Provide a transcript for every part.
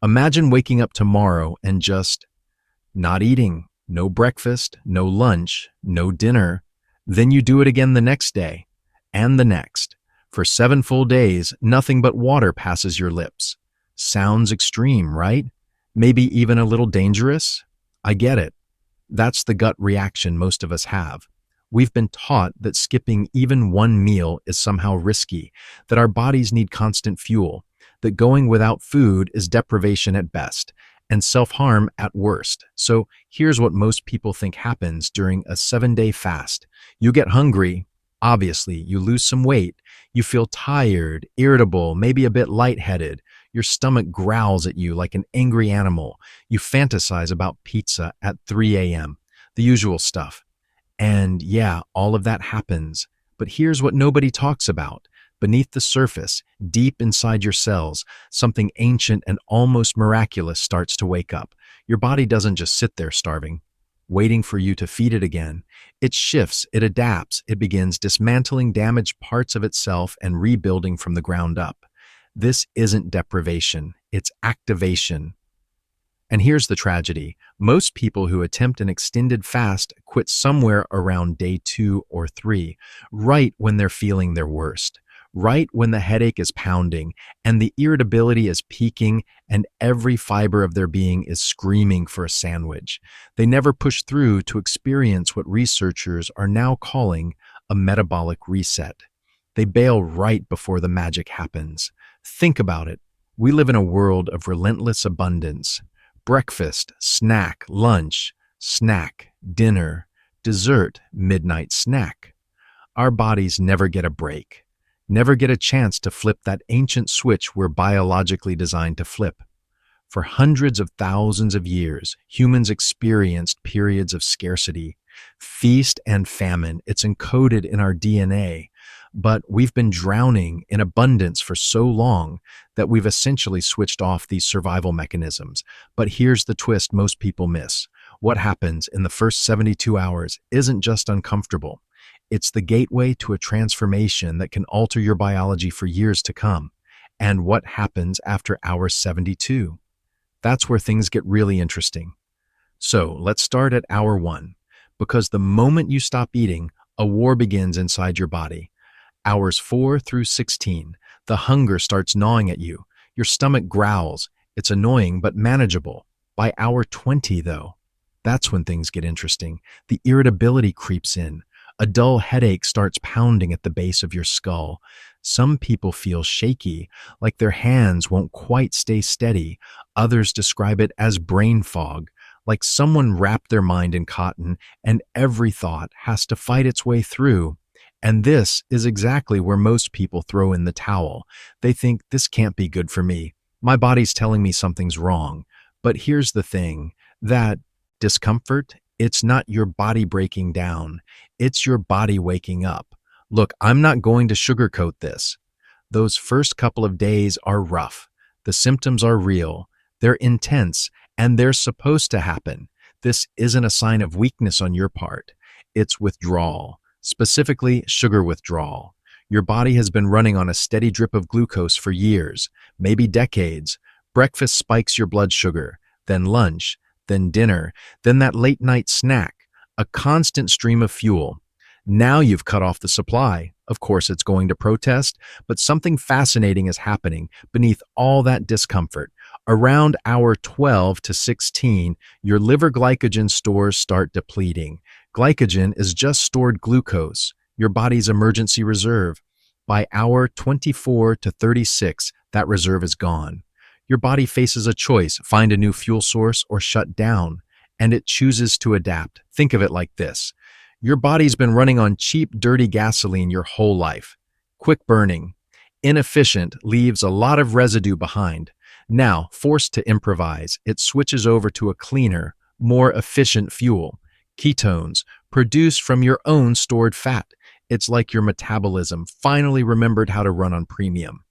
Imagine waking up tomorrow and just not eating, no breakfast, no lunch, no dinner. Then you do it again the next day and the next. For 7 full days, nothing but water passes your lips. Sounds extreme, right? Maybe even a little dangerous? I get it. That's the gut reaction most of us have. We've been taught that skipping even one meal is somehow risky, that our bodies need constant fuel, that going without food is deprivation at best, and self-harm at worst. So here's what most people think happens during a 7-day fast. You get hungry, obviously, you lose some weight, you feel tired, irritable, maybe a bit lightheaded, your stomach growls at you like an angry animal, you fantasize about pizza at 3 a.m., the usual stuff. And yeah, all of that happens. But here's what nobody talks about. Beneath the surface, deep inside your cells, something ancient and almost miraculous starts to wake up. Your body doesn't just sit there starving, waiting for you to feed it again. It shifts, it adapts, it begins dismantling damaged parts of itself and rebuilding from the ground up. This isn't deprivation, it's activation. And here's the tragedy. Most people who attempt an extended fast quit somewhere around day 2 or 3, right when they're feeling their worst, right when the headache is pounding and the irritability is peaking and every fiber of their being is screaming for a sandwich. They never push through to experience what researchers are now calling a metabolic reset. They bail right before the magic happens. Think about it. We live in a world of relentless abundance. Breakfast, snack, lunch, snack, dinner, dessert, midnight snack. Our bodies never get a break, never get a chance to flip that ancient switch we're biologically designed to flip. For hundreds of thousands of years, humans experienced periods of scarcity, feast and famine. It's encoded in our DNA. But we've been drowning in abundance for so long that we've essentially switched off these survival mechanisms. But here's the twist most people miss. What happens in the first 72 hours isn't just uncomfortable. It's the gateway to a transformation that can alter your biology for years to come. And what happens after hour 72? That's where things get really interesting. So let's start at hour 1, because the moment you stop eating, a war begins inside your body. Hours 4 through 16, the hunger starts gnawing at you. Your stomach growls. It's annoying but manageable. By hour 20, though, that's when things get interesting. The irritability creeps in. A dull headache starts pounding at the base of your skull. Some people feel shaky, like their hands won't quite stay steady. Others describe it as brain fog, like someone wrapped their mind in cotton and every thought has to fight its way through. And this is exactly where most people throw in the towel. They think, this can't be good for me. My body's telling me something's wrong. But here's the thing, that discomfort, it's not your body breaking down. It's your body waking up. Look, I'm not going to sugarcoat this. Those first couple of days are rough. The symptoms are real. They're intense, and they're supposed to happen. This isn't a sign of weakness on your part. It's withdrawal. Specifically, sugar withdrawal. Your body has been running on a steady drip of glucose for years, maybe decades. Breakfast spikes your blood sugar, then lunch, then dinner, then that late night snack, a constant stream of fuel. Now you've cut off the supply. Of course, it's going to protest, but something fascinating is happening beneath all that discomfort. Around hour 12 to 16, your liver glycogen stores start depleting. Glycogen is just stored glucose, your body's emergency reserve. By hour 24 to 36, that reserve is gone. Your body faces a choice, find a new fuel source or shut down, and it chooses to adapt. Think of it like this. Your body's been running on cheap, dirty gasoline your whole life. Quick burning, inefficient, leaves a lot of residue behind. Now, forced to improvise, it switches over to a cleaner, more efficient fuel. Ketones, produced from your own stored fat. It's like your metabolism finally remembered how to run on premium.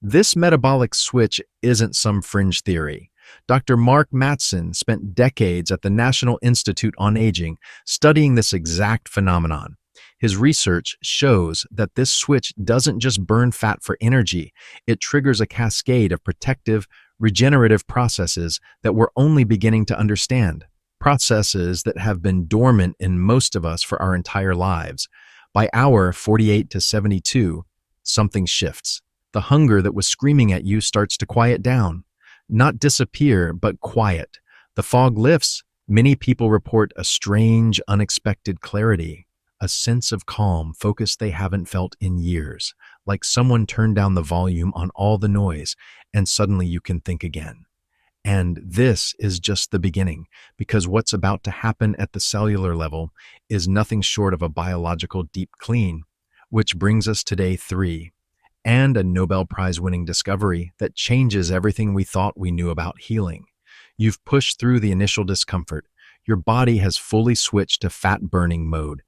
This metabolic switch isn't some fringe theory. Dr. Mark Mattson spent decades at the National Institute on Aging studying this exact phenomenon. His research shows that this switch doesn't just burn fat for energy, it triggers a cascade of protective, regenerative processes that we're only beginning to understand, processes that have been dormant in most of us for our entire lives. By hour 48 to 72, something shifts. The hunger that was screaming at you starts to quiet down. Not disappear, but quiet. The fog lifts. Many people report a strange, unexpected clarity, a sense of calm, focus they haven't felt in years, like someone turned down the volume on all the noise, and suddenly you can think again. And this is just the beginning, because what's about to happen at the cellular level is nothing short of a biological deep clean, which brings us to day 3, and a Nobel Prize-winning discovery that changes everything we thought we knew about healing. You've pushed through the initial discomfort. Your body has fully switched to fat-burning mode.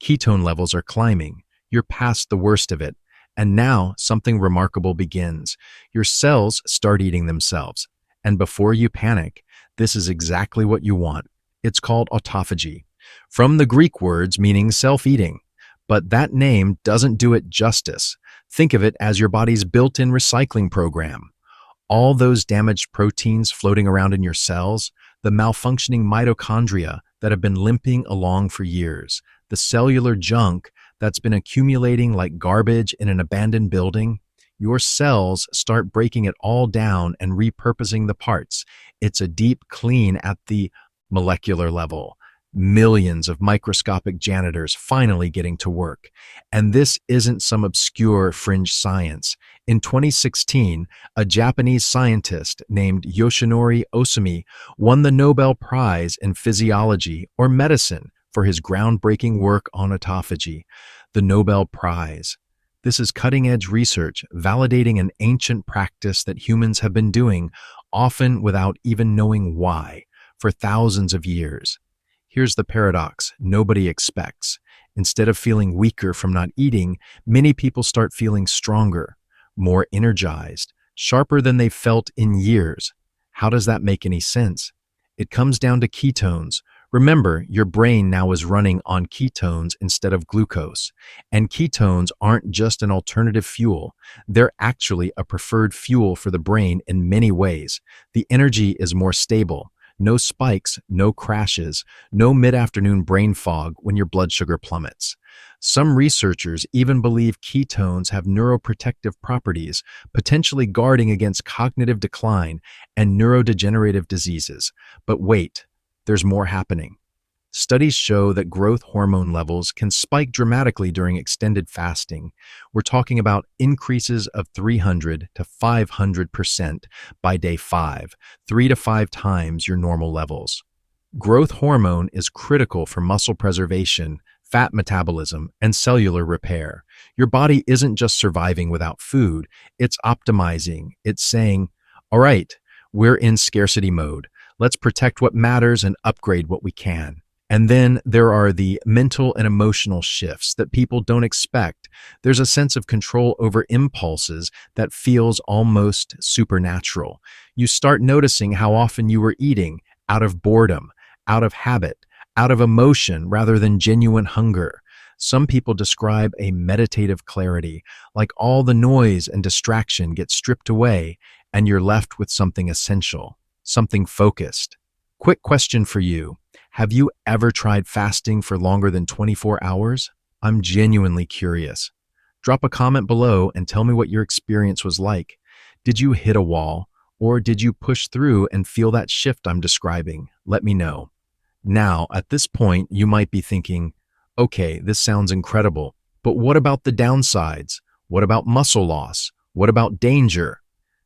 Ketone levels are climbing. You're past the worst of it. And now something remarkable begins. Your cells start eating themselves. And before you panic, this is exactly what you want. It's called autophagy, from the Greek words meaning self-eating. But that name doesn't do it justice. Think of it as your body's built-in recycling program. All those damaged proteins floating around in your cells, the malfunctioning mitochondria that have been limping along for years, the cellular junk that's been accumulating like garbage in an abandoned building, your cells start breaking it all down and repurposing the parts. It's a deep clean at the molecular level. Millions of microscopic janitors finally getting to work. And this isn't some obscure fringe science. In 2016, a Japanese scientist named Yoshinori Osumi won the Nobel Prize in Physiology or Medicine for his groundbreaking work on autophagy. The Nobel Prize. This is cutting-edge research validating an ancient practice that humans have been doing, often without even knowing why, for thousands of years. Here's the paradox nobody expects. Instead of feeling weaker from not eating, many people start feeling stronger, more energized, sharper than they've felt in years. How does that make any sense? It comes down to ketones. Remember, your brain now is running on ketones instead of glucose. And ketones aren't just an alternative fuel. They're actually a preferred fuel for the brain in many ways. The energy is more stable. No spikes, no crashes, no mid-afternoon brain fog when your blood sugar plummets. Some researchers even believe ketones have neuroprotective properties, potentially guarding against cognitive decline and neurodegenerative diseases. But wait, there's more happening. Studies show that growth hormone levels can spike dramatically during extended fasting. We're talking about increases of 300 to 500% by day 5, 3 to 5 times your normal levels. Growth hormone is critical for muscle preservation, fat metabolism, and cellular repair. Your body isn't just surviving without food, it's optimizing. It's saying, all right, we're in scarcity mode. Let's protect what matters and upgrade what we can. And then there are the mental and emotional shifts that people don't expect. There's a sense of control over impulses that feels almost supernatural. You start noticing how often you were eating out of boredom, out of habit, out of emotion rather than genuine hunger. Some people describe a meditative clarity, like all the noise and distraction gets stripped away and you're left with something essential, something focused. Quick question for you. Have you ever tried fasting for longer than 24 hours? I'm genuinely curious. Drop a comment below and tell me what your experience was like. Did you hit a wall, or did you push through and feel that shift I'm describing? Let me know. Now, at this point, you might be thinking, okay, this sounds incredible, but what about the downsides? What about muscle loss? What about danger?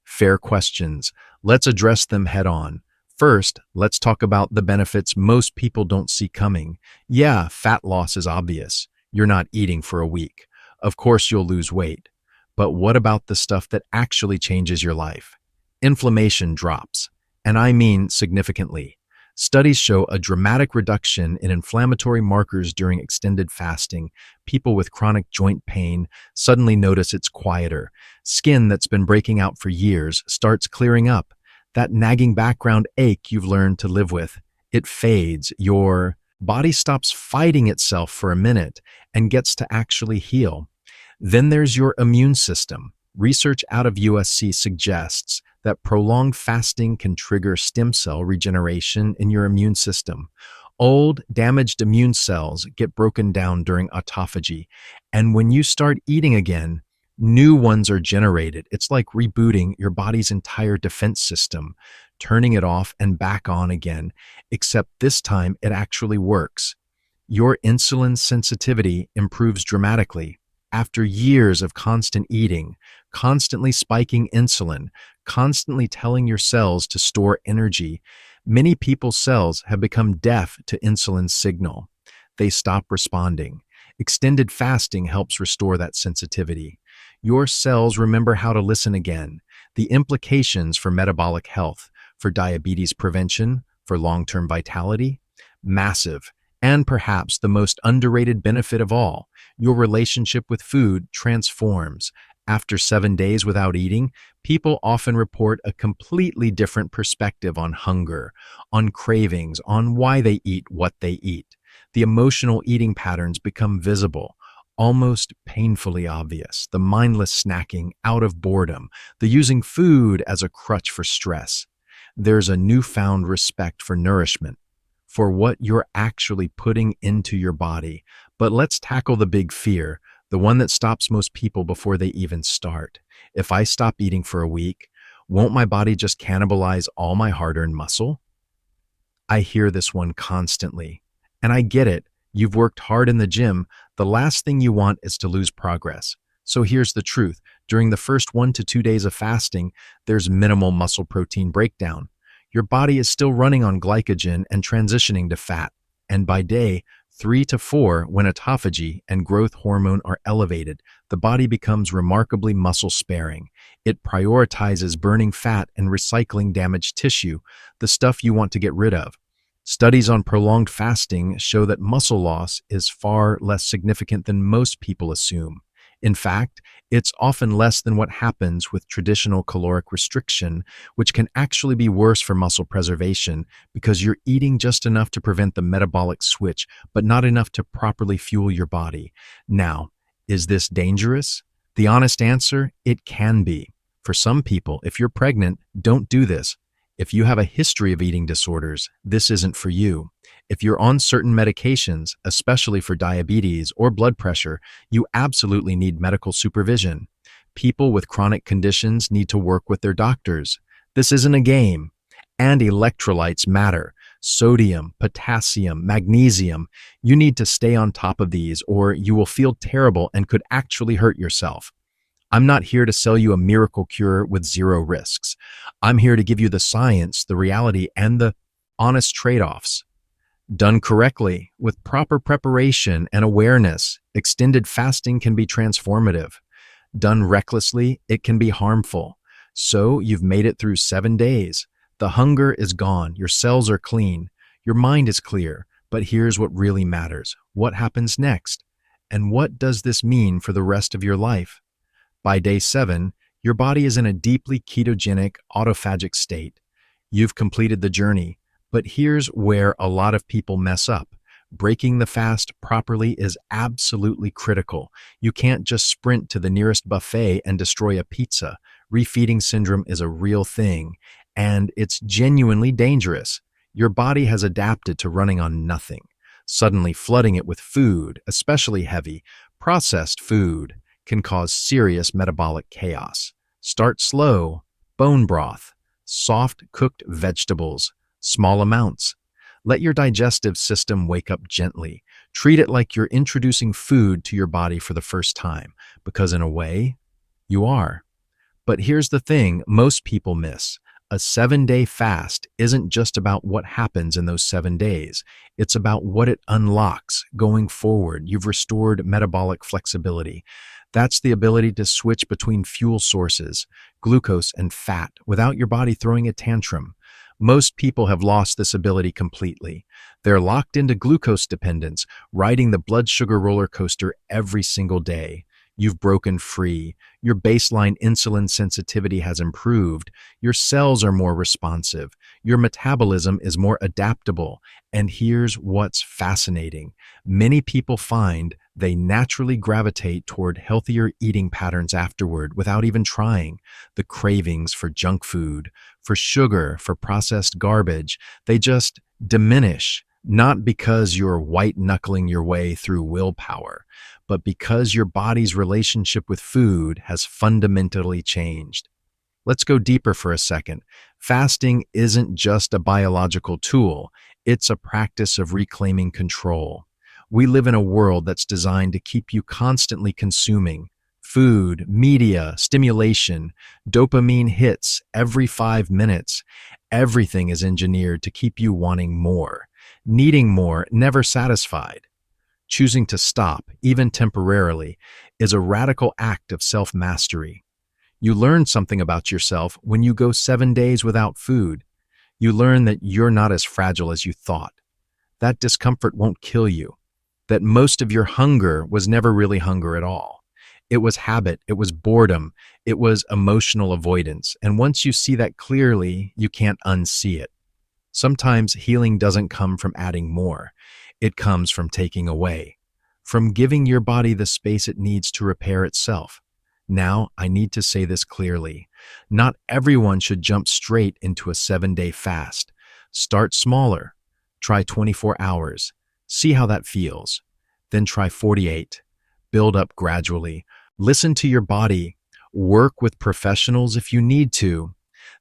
Fair questions. Let's address them head on. First, let's talk about the benefits most people don't see coming. Yeah, fat loss is obvious. You're not eating for a week. Of course you'll lose weight. But what about the stuff that actually changes your life? Inflammation drops, and I mean significantly. Studies show a dramatic reduction in inflammatory markers during extended fasting. People with chronic joint pain suddenly notice it's quieter. Skin that's been breaking out for years starts clearing up. That nagging background ache you've learned to live with, it fades. Your body stops fighting itself for a minute and gets to actually heal. Then there's your immune system. Research out of USC suggests that prolonged fasting can trigger stem cell regeneration in your immune system. Old, damaged immune cells get broken down during autophagy, and when you start eating again, new ones are generated. It's like rebooting your body's entire defense system, turning it off and back on again, except this time it actually works. Your insulin sensitivity improves dramatically. After years of constant eating, constantly spiking insulin, constantly telling your cells to store energy, many people's cells have become deaf to insulin's signal. They stop responding. Extended fasting helps restore that sensitivity. Your cells remember how to listen again. The implications for metabolic health, for diabetes prevention, for long-term vitality, massive. And perhaps the most underrated benefit of all, your relationship with food transforms. After 7 days without eating, people often report a completely different perspective on hunger, on cravings, on why they eat what they eat. The emotional eating patterns become visible, almost painfully obvious. The mindless snacking out of boredom, the using food as a crutch for stress. There's a newfound respect for nourishment, for what you're actually putting into your body. But let's tackle the big fear, the one that stops most people before they even start. If I stop eating for a week, won't my body just cannibalize all my hard-earned muscle? I hear this one constantly. And I get it. You've worked hard in the gym. The last thing you want is to lose progress. So here's the truth. During the first 1 to 2 days of fasting, there's minimal muscle protein breakdown. Your body is still running on glycogen and transitioning to fat. And by day 3 to 4, when autophagy and growth hormone are elevated, the body becomes remarkably muscle-sparing. It prioritizes burning fat and recycling damaged tissue, the stuff you want to get rid of. Studies on prolonged fasting show that muscle loss is far less significant than most people assume. In fact, it's often less than what happens with traditional caloric restriction, which can actually be worse for muscle preservation because you're eating just enough to prevent the metabolic switch, but not enough to properly fuel your body. Now, is this dangerous? The honest answer, it can be. For some people, if you're pregnant, don't do this. If you have a history of eating disorders, this isn't for you. If you're on certain medications, especially for diabetes or blood pressure, you absolutely need medical supervision. People with chronic conditions need to work with their doctors. This isn't a game. And electrolytes matter. Sodium, potassium, magnesium. You need to stay on top of these or you will feel terrible and could actually hurt yourself. I'm not here to sell you a miracle cure with zero risks. I'm here to give you the science, the reality, and the honest trade-offs. Done correctly, with proper preparation and awareness, extended fasting can be transformative. Done recklessly, it can be harmful. So you've made it through 7 days. The hunger is gone, your cells are clean, your mind is clear, but here's what really matters. What happens next? And what does this mean for the rest of your life? By day 7, your body is in a deeply ketogenic, autophagic state. You've completed the journey, but here's where a lot of people mess up. Breaking the fast properly is absolutely critical. You can't just sprint to the nearest buffet and destroy a pizza. Refeeding syndrome is a real thing, and it's genuinely dangerous. Your body has adapted to running on nothing. Suddenly flooding it with food, especially heavy, processed food, can cause serious metabolic chaos. Start slow, bone broth, soft cooked vegetables, small amounts. Let your digestive system wake up gently. Treat it like you're introducing food to your body for the first time, because in a way, you are. But here's the thing most people miss. A 7-day fast isn't just about what happens in those 7 days. It's about what it unlocks going forward. You've restored metabolic flexibility. That's the ability to switch between fuel sources, glucose and fat, without your body throwing a tantrum. Most people have lost this ability completely. They're locked into glucose dependence, riding the blood sugar roller coaster every single day. You've broken free. Your baseline insulin sensitivity has improved. Your cells are more responsive. Your metabolism is more adaptable. And here's what's fascinating. Many people find they naturally gravitate toward healthier eating patterns afterward without even trying. The cravings for junk food, for sugar, for processed garbage, they just diminish, not because you're white-knuckling your way through willpower, but because your body's relationship with food has fundamentally changed. Let's go deeper for a second. Fasting isn't just a biological tool, it's a practice of reclaiming control. We live in a world that's designed to keep you constantly consuming food, media, stimulation, dopamine hits every 5 minutes. Everything is engineered to keep you wanting more, needing more, never satisfied. Choosing to stop, even temporarily, is a radical act of self-mastery. You learn something about yourself when you go 7 days without food. You learn that you're not as fragile as you thought. That discomfort won't kill you. That most of your hunger was never really hunger at all. It was habit, it was boredom, it was emotional avoidance. And once you see that clearly, you can't unsee it. Sometimes healing doesn't come from adding more. It comes from taking away, from giving your body the space it needs to repair itself. Now, I need to say this clearly. Not everyone should jump straight into a 7-day fast. Start smaller. Try 24 hours. See how that feels. Then try 48. Build up gradually. Listen to your body. Work with professionals if you need to.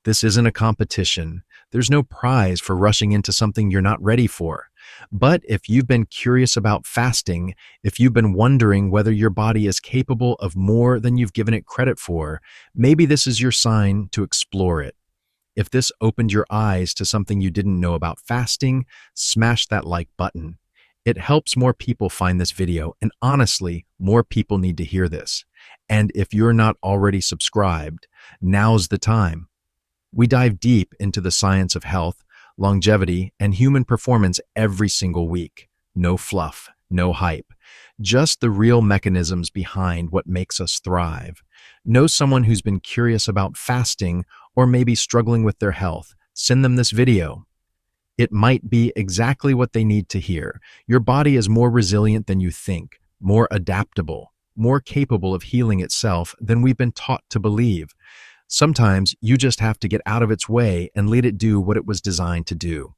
This isn't a competition. There's no prize for rushing into something you're not ready for. But if you've been curious about fasting, if you've been wondering whether your body is capable of more than you've given it credit for, maybe this is your sign to explore it. If this opened your eyes to something you didn't know about fasting, smash that like button. It helps more people find this video, and honestly, more people need to hear this. And if you're not already subscribed, now's the time. We dive deep into the science of health, longevity, and human performance every single week. No fluff, no hype. Just the real mechanisms behind what makes us thrive. Know someone who's been curious about fasting or maybe struggling with their health. Send them this video. It might be exactly what they need to hear. Your body is more resilient than you think, more adaptable, more capable of healing itself than we've been taught to believe. Sometimes you just have to get out of its way and let it do what it was designed to do.